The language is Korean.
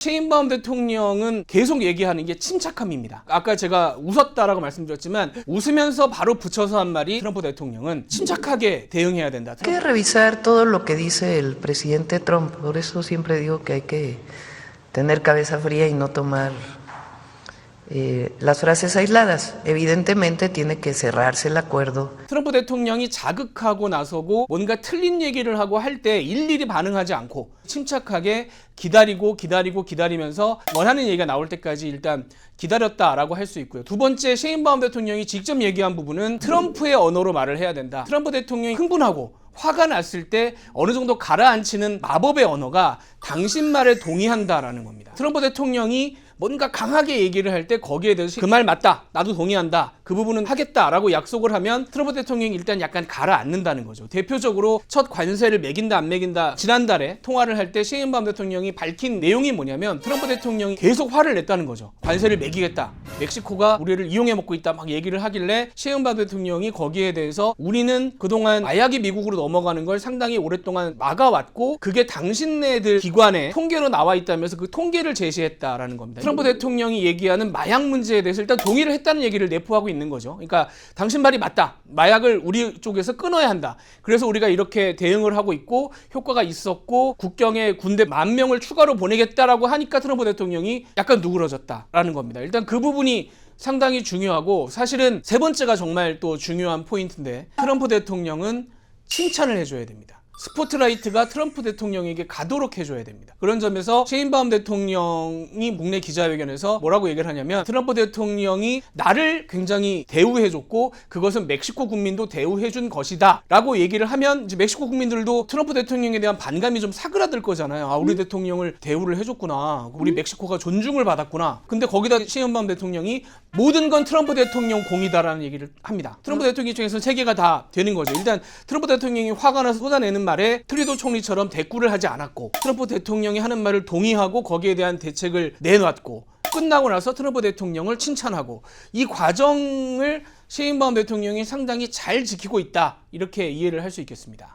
셰인바움 대통령은 계속 얘기하는 게 침착함입니다. 아까 제가 웃었다라고 말씀드렸지만 웃으면서 바로 붙여서 한 말이 트럼프 대통령은 침착하게 대응해야 된다. Hay que revisar todo lo que dice el presidente Trump. Por eso siempre digo que hay que tener cabeza fría y no tomar las frases aisladas. Evidentemente tiene que cerrarse el acuerdo. 트럼프 대통령이 자극하고 나서고 뭔가 틀린 얘기를 하고 할 때 일일이 반응하지 않고 침착하게 기다리면서 원하는 얘기가 나올 때까지 일단 기다렸다라고 할 수 있고요. 두 번째, 셰인바움 대통령이 직접 얘기한 부분은 트럼프의 언어로 말을 해야 된다. 트럼프 대통령이 흥분하고 화가 났을 때 어느 정도 가라앉히는 마법의 언어가 당신 말에 동의한다라는 겁니다. 트럼프 대통령이 뭔가 강하게 얘기를 할 때 거기에 대해서 그 말 맞다, 나도 동의한다, 그 부분은 하겠다라고 약속을 하면 트럼프 대통령이 일단 약간 가라앉는다는 거죠. 대표적으로 첫 관세를 매긴다 안 매긴다, 지난달에 통화를 할 때 셰인바움 대통령이 밝힌 내용이 뭐냐면 트럼프 대통령이 계속 화를 냈다는 거죠. 관세를 매기겠다, 멕시코가 우리를 이용해 먹고 있다 막 얘기를 하길래 셰인바움 대통령이 거기에 대해서 우리는 그동안 마약이 미국으로 넘어가는 걸 상당히 오랫동안 막아왔고 그게 당신네들 기관의 통계로 나와 있다면서 그 통계를 제시했다라는 겁니다. 트럼프 대통령이 얘기하는 마약 문제에 대해서 일단 동의를 했다는 얘기를 내포하고 있는 거죠. 그러니까 당신 말이 맞다. 마약을 우리 쪽에서 끊어야 한다. 그래서 우리가 이렇게 대응을 하고 있고 효과가 있었고 국경에 군대 10,000명을 추가로 보내겠다라고 하니까 트럼프 대통령이 약간 누그러졌다라는 겁니다. 일단 그 부분이 상당히 중요하고 사실은 세 번째가 정말 또 중요한 포인트인데 트럼프 대통령은 칭찬을 해줘야 됩니다. 스포트라이트가 트럼프 대통령에게 가도록 해줘야 됩니다. 그런 점에서 셰인바움 대통령이 국내 기자회견에서 뭐라고 얘기를 하냐면 트럼프 대통령이 나를 굉장히 대우해줬고 그것은 멕시코 국민도 대우해준 것이다 라고 얘기를 하면 이제 멕시코 국민들도 트럼프 대통령에 대한 반감이 좀 사그라들 거잖아요. 아, 우리 대통령을 대우를 해줬구나, 우리 멕시코가 존중을 받았구나. 근데 거기다 셰인바움 대통령이 모든 건 트럼프 대통령 공이다라는 얘기를 합니다. 트럼프 대통령 입장에서는 세 개가 다 되는 거죠. 일단 트럼프 대통령이 화가 나서 쏟아내는 말에 트루도 총리처럼 대꾸를 하지 않았고 트럼프 대통령이 하는 말을 동의하고 거기에 대한 대책을 내놨고 끝나고 나서 트럼프 대통령을 칭찬하고 이 과정을 셰인바움 대통령이 상당히 잘 지키고 있다, 이렇게 이해를 할 수 있겠습니다.